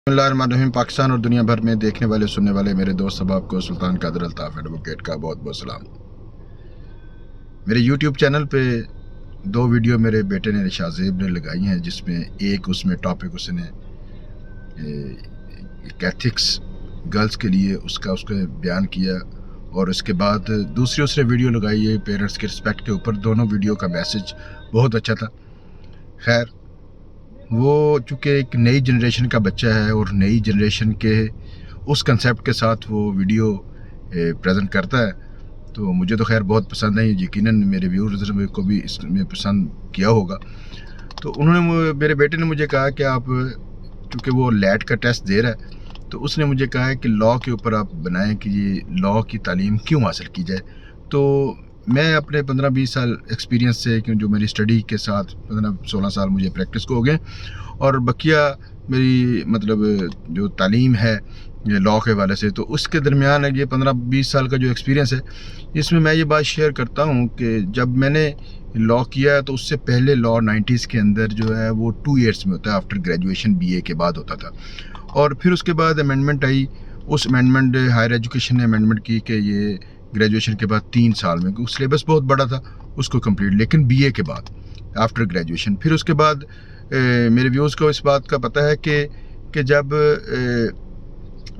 बिस्मिल्लाहिर्रहमानिर्रहीम। पाकिस्तान और दुनिया भर में देखने वाले सुनने वाले मेरे दोस्त अहबाब को सुल्तान कादर अल्ताफ़ एडवोकेट का बहुत बहुत सलाम। मेरे यूट्यूब चैनल पे 2 वीडियो मेरे बेटे ने शाहजेब ने लगाई हैं, जिसमें एक उसमें टॉपिक उसने एथिक्स गर्ल्स के लिए उसका बयान किया, और उसके बाद दूसरी उसने वीडियो लगाई है पेरेंट्स के रिस्पेक्ट के ऊपर। दोनों वीडियो का मैसेज बहुत अच्छा था। खैर, वो चूँकि एक नई जनरेशन का बच्चा है और नई जनरेशन के उस कंसेप्ट के साथ वो वीडियो प्रेजेंट करता है, तो मुझे तो खैर बहुत पसंद है। यकीनन मेरे व्यूअर्स को भी इसमें पसंद किया होगा। तो उन्होंने मेरे बेटे ने मुझे कहा कि आप, क्योंकि वो लैट का टेस्ट दे रहा है, तो उसने मुझे कहा है कि लॉ के ऊपर आप बनाएं कि ये लॉ की तालीम क्यों हासिल की जाए। तो मैं अपने 15-20 साल एक्सपीरियंस से, क्यों जो मेरी स्टडी के साथ 15-16 साल मुझे प्रैक्टिस को हो गए, और बकिया मेरी मतलब जो तालीम है ये लॉ के हवाले से, तो उसके दरमियान ये 15-20 साल का जो एक्सपीरियंस है, इसमें मैं ये बात शेयर करता हूँ कि जब मैंने लॉ किया है तो उससे पहले लॉ 90s के अंदर जो है वो 2 ईयर्स में होता है, आफ्टर ग्रेजुएशन BA के बाद होता था। और फिर उसके बाद अमेंडमेंट आई, उस अमेंडमेंट हायर एजुकेशन ने अमेंडमेंट की कि ये ग्रेजुएशन के बाद 3 साल में, क्योंकि सिलेबस बहुत बड़ा था उसको कंप्लीट, लेकिन BA के बाद आफ्टर ग्रेजुएशन। फिर उसके बाद मेरे व्यूज़ को इस बात का पता है कि जब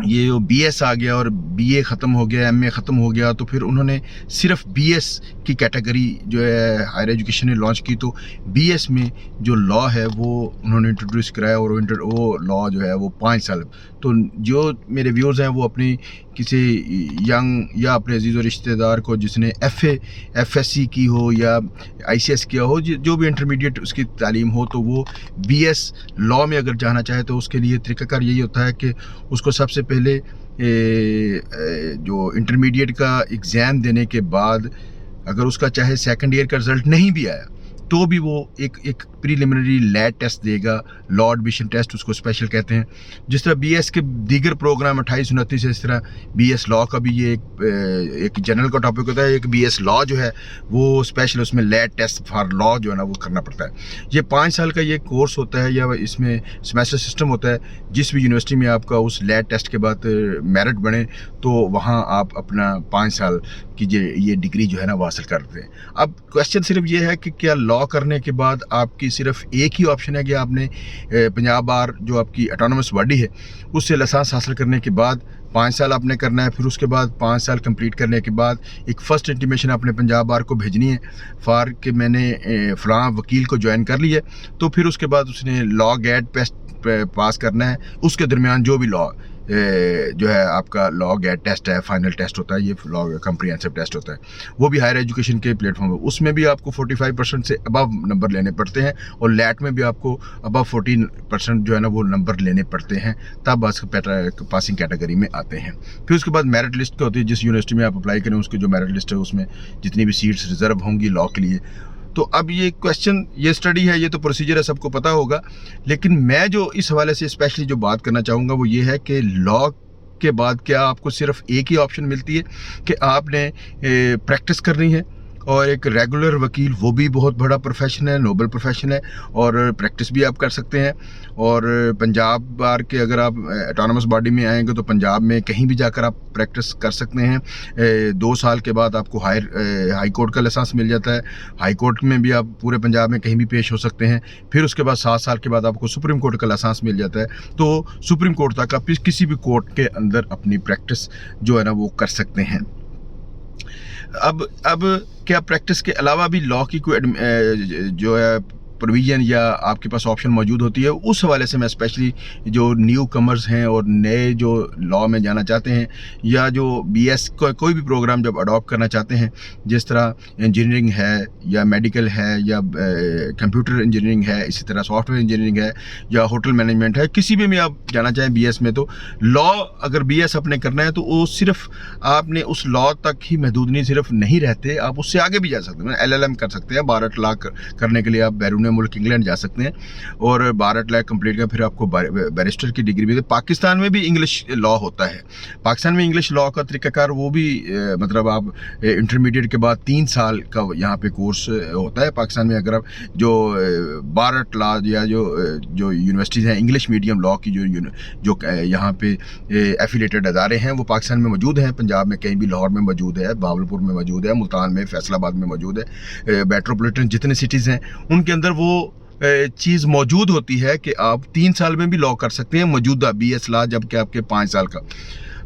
ये BS आ गया और BA ख़त्म हो गया, MA ख़त्म हो गया, तो फिर उन्होंने सिर्फ BS की कैटेगरी जो है हायर एजुकेशन ने लॉन्च की। तो BS में जो लॉ है वो उन्होंने इंट्रोड्यूस कराया, और वो लॉ जो है वो 5 साल। तो जो मेरे व्यूअर्स हैं वो अपनी किसी यंग या अपने अजीज़ और रिश्तेदार को जिसने FSC की हो या ICS किया हो, जो भी इंटरमीडिएट उसकी तालीम हो, तो वो BS लॉ में अगर जाना चाहे तो उसके लिए तरीक़ाकार यही होता है कि उसको सबसे पहले जो इंटरमीडिएट का एग्ज़ाम देने के बाद, अगर उसका चाहे सेकंड ईयर का रिज़ल्ट नहीं भी आया, तो भी वो एक प्रीलिमिनरी लैट टेस्ट देगा, लॉ एडमिशन टेस्ट उसको स्पेशल कहते हैं। जिस तरह BS के दीगर प्रोग्राम 28-29 है, इस तरह BS लॉ का भी ये एक जनरल का टॉपिक होता है। एक BS लॉ जो है वो स्पेशल, उसमें लैट टेस्ट फॉर लॉ जो है ना वो करना पड़ता है। ये 5 साल का ये कोर्स होता है, या इसमें सेमेस्टर सिस्टम होता है। जिस भी यूनिवर्सिटी में आपका उस लैट टेस्ट के बाद मेरिट बने, तो वहाँ आप अपना 5 साल की ये डिग्री जो है ना वो हासिल करते हैं। अब क्वेश्चन सिर्फ ये है कि क्या लॉ करने के बाद आपकी सिर्फ एक ही ऑप्शन है कि आपने पंजाब बार जो आपकी ऑटोनोमस बॉडी है उससे लाइसेंस हासिल करने के बाद 5 साल आपने करना है, फिर उसके बाद 5 साल कंप्लीट करने के बाद एक फ़र्स्ट इंटीमेशन आपने पंजाब बार को भेजनी है फॉर कि मैंने फ़लाँ वकील को ज्वाइन कर लिया। तो फिर उसके बाद उसने लॉ गेट टेस्ट पास करना है। उसके दरमियान जो भी लॉ जो है आपका लॉ गेट टेस्ट है, फाइनल टेस्ट होता है, ये लॉ कम्प्रीहेंसिव टेस्ट होता है, वो भी हायर एजुकेशन के प्लेटफॉर्म है। उसमें भी आपको 45% से अबव नंबर लेने पड़ते हैं, और लैट में भी आपको अबव 14% जो है ना वो नंबर लेने पड़ते हैं, तब पासिंग कैटेगरी में आते हैं। फिर उसके बाद मेरिट लिस्ट का होती है, जिस यूनिवर्सिटी में आप अप्लाई करें उसकी जो मेरिट लिस्ट है उसमें जितनी भी सीट्स रिजर्व होंगी लॉ के लिए। तो अब ये क्वेश्चन, ये स्टडी है, ये तो प्रोसीजर है, सबको पता होगा, लेकिन मैं जो इस हवाले से स्पेशली जो बात करना चाहूँगा वो ये है कि लॉ के बाद क्या आपको सिर्फ एक ही ऑप्शन मिलती है कि आपने प्रैक्टिस करनी है, और एक रेगुलर वकील वो भी बहुत बड़ा प्रोफेशन है, नोबल प्रोफेशन है, और प्रैक्टिस भी आप कर सकते हैं। और पंजाब बार के अगर आप ऑटोनोमस बॉडी में आएंगे तो पंजाब में कहीं भी जाकर आप प्रैक्टिस कर सकते हैं। 2 साल के बाद आपको हाई कोर्ट का लाइसेंस मिल जाता है, हाई कोर्ट में भी आप पूरे पंजाब में कहीं भी पेश हो सकते हैं। फिर उसके बाद 7 साल के बाद आपको सुप्रीम कोर्ट का लाइसेंस मिल जाता है, तो सुप्रीम कोर्ट तक आप किसी भी कोर्ट के अंदर अपनी प्रैक्टिस जो है ना वो कर सकते हैं। अब क्या प्रैक्टिस के अलावा भी लॉ की कोई जो है प्रोविज़न या आपके पास ऑप्शन मौजूद होती है, उस हवाले से मैं स्पेशली जो न्यू कमर्स हैं और नए जो लॉ में जाना चाहते हैं, या जो BS कोई भी प्रोग्राम जब अडॉप्ट करना चाहते हैं, जिस तरह इंजीनियरिंग है या मेडिकल है या कंप्यूटर इंजीनियरिंग है, इसी तरह सॉफ्टवेयर इंजीनियरिंग है या होटल मैनेजमेंट है, किसी भी में आप जाना चाहें BS में, तो लॉ अगर BS आपने करना है तो वो सिर्फ आपने उस लॉ तक ही महदूद नहीं, सिर्फ नहीं रहते, आप उससे आगे भी जा सकते हैं। LLM कर सकते हैं, 12 लाख करने के लिए आप बैरून मुल्क इंग्लैंड जा सकते हैं और 12 लाख कंप्लीट का फिर आपको बैरिस्टर की डिग्री भी दे। पाकिस्तान में भी इंग्लिश लॉ होता है। पाकिस्तान में इंग्लिश लॉ का तरीक़ाकार वो भी मतलब आप इंटरमीडिएट के बाद 3 साल का यहाँ पे कोर्स होता है। पाकिस्तान में अगर आप जो 12 क्लास या जो यूनिवर्सिटीज़ हैं इंग्लिश मीडियम लॉ की जो यहाँ पे एफिलेटेड अदारे हैं वो पाकिस्तान में मौजूद हैं। पंजाब में कहीं भी, लाहौर में मौजूद है, भावलपुर में मौजूद है, मुल्तान में, फैसलाबाद में मौजूद है। मेट्रोपॉलिटन जितने सिटीज़ हैं उनके अंदर वो चीज़ मौजूद होती है कि आप 3 साल में भी लॉ कर सकते हैं मौजूदा BS लॉ, जबकि आपके 5 साल का।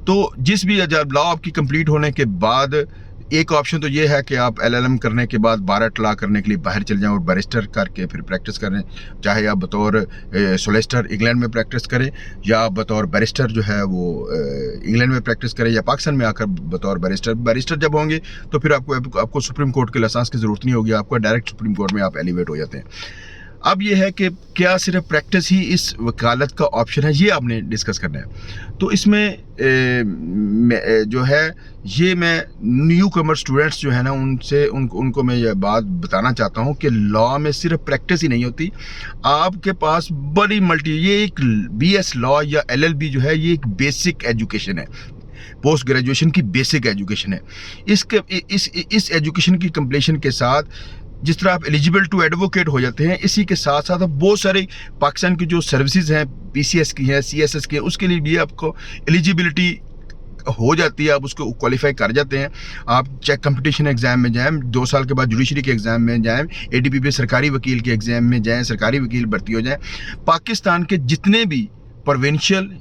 तो जिस भी जब लॉ आपकी कंप्लीट होने के बाद एक ऑप्शन तो ये है कि आप LLM करने के बाद 12 लॉ करने के लिए बाहर चले जाएं और बैरिस्टर करके फिर प्रैक्टिस करें, चाहे आप बतौर सोलिसिटर इंग्लैंड में प्रैक्टिस करें या बतौर बैरिस्टर जो है वो इंग्लैंड में प्रैक्टिस करें या पाकिस्तान में आकर बतौर बैरिस्टर जब होंगे तो फिर आपको सुप्रीम कोर्ट के लाइसेंस की ज़रूरत नहीं होगी, आपको डायरेक्ट सुप्रीम कोर्ट में आप एलिवेट हो जाते हैं। अब ये है कि क्या सिर्फ प्रैक्टिस ही इस वकालत का ऑप्शन है, ये आपने डिस्कस करना है। तो इसमें जो है ये मैं न्यू कमर स्टूडेंट्स जो है ना उनको मैं ये बात बताना चाहता हूँ कि लॉ में सिर्फ प्रैक्टिस ही नहीं होती, आपके पास बड़ी ये एक BS लॉ या LLB जो है ये एक बेसिक एजुकेशन है, पोस्ट ग्रेजुएशन की बेसिक एजुकेशन है। इस एजुकेशन की कंप्लीशन के साथ जिस तरह आप एलिजिबल टू एडवोकेट हो जाते हैं, इसी के साथ साथ आप बहुत सारे पाकिस्तान की जो सर्विसेज हैं PCS की हैं, CSS की हैं, उसके लिए भी आपको एलिजिबिलिटी हो जाती है, आप उसको क्वालिफाई कर जाते हैं। आप चेक कंपटीशन एग्जाम में जाएं, 2 साल के बाद जुडिशरी के एग्जाम में जाएं, ADPP सरकारी वकील के एग्जाम में जाएं, सरकारी वकील भर्ती हो जाएं। पाकिस्तान के जितने भी प्रोविंशियल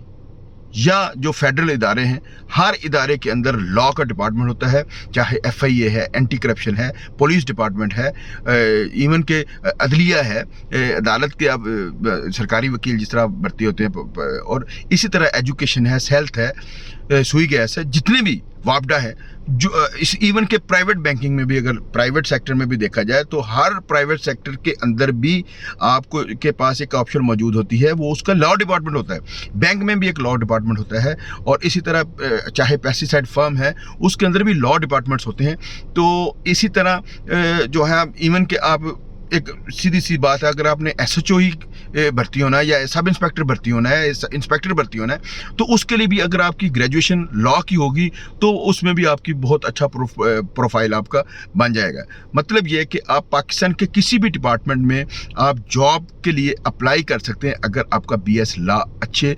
या जो फेडरल इदारे हैं, हर इदारे के अंदर लॉ का डिपार्टमेंट होता है, चाहे FIA है, एंटी करप्शन है, पुलिस डिपार्टमेंट है, इवन के अदलिया है, अदालत के अब सरकारी वकील जिस तरह भर्ती होते हैं, और इसी तरह एजुकेशन है, हेल्थ है, सुई गैस है, जितने भी वापडा है, जो इस इवन के प्राइवेट बैंकिंग में भी, अगर प्राइवेट सेक्टर में भी देखा जाए तो हर प्राइवेट सेक्टर के अंदर भी आपको के पास एक ऑप्शन मौजूद होती है, वो उसका लॉ डिपार्टमेंट होता है। बैंक में भी एक लॉ डिपार्टमेंट होता है और इसी तरह चाहे पेस्टिसाइड फर्म है उसके अंदर भी लॉ डिपार्टमेंट्स होते हैं। तो इसी तरह जो है इवन के आप एक सीधी सी बात है, अगर आपने SHO ही भर्ती होना है या सब इंस्पेक्टर भर्ती होना है, इंस्पेक्टर भर्ती होना है, तो उसके लिए भी अगर आपकी ग्रेजुएशन लॉ की होगी तो उसमें भी आपकी बहुत अच्छा प्रोफाइल आपका बन जाएगा। मतलब ये है कि आप पाकिस्तान के किसी भी डिपार्टमेंट में आप जॉब के लिए अप्लाई कर सकते हैं अगर आपका BS लॉ अच्छे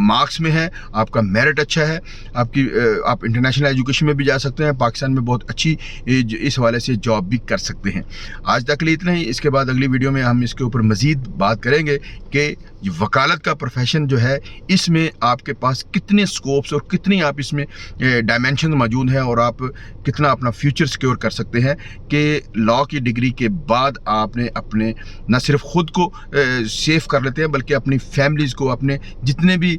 मार्क्स में है, आपका मेरिट अच्छा है, आप इंटरनेशनल एजुकेशन में भी जा सकते हैं, पाकिस्तान में बहुत अच्छी इस हवाले से जॉब भी कर सकते हैं। आज तक के लिए इतना ही। इसके बाद अगली वीडियो में हम इसके ऊपर मज़ीद बात करेंगे कि वकालत का प्रोफेशन जो है इसमें आपके पास कितने स्कोप्स और कितनी आप इसमें डायमेंशन मौजूद हैं और आप कितना अपना फ्यूचर सिक्योर कर सकते हैं कि लॉ की डिग्री के बाद आपने अपने न सिर्फ ख़ुद को सेफ कर लेते हैं बल्कि अपनी फैमिलीज़ को, अपने जितने भी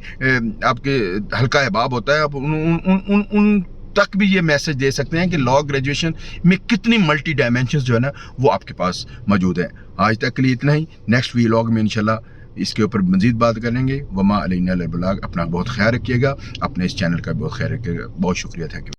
आपके हल्का अहबाब होता है, आप उन तक भी ये मैसेज दे सकते हैं कि लॉ ग्रेजुएशन में कितनी मल्टी डायमेंशंस जो है ना वो आपके पास मौजूद है। आज तक के लिए इतना ही। नेक्स्ट व्लॉग में इंशाल्लाह इसके ऊपर मज़ीद बात करेंगे। वमा अलैना इल्लल बलाग। अपना बहुत ख्याल रखिएगा, अपने इस चैनल का बहुत ख्याल रखिएगा। बहुत शुक्रिया, थैंक यू।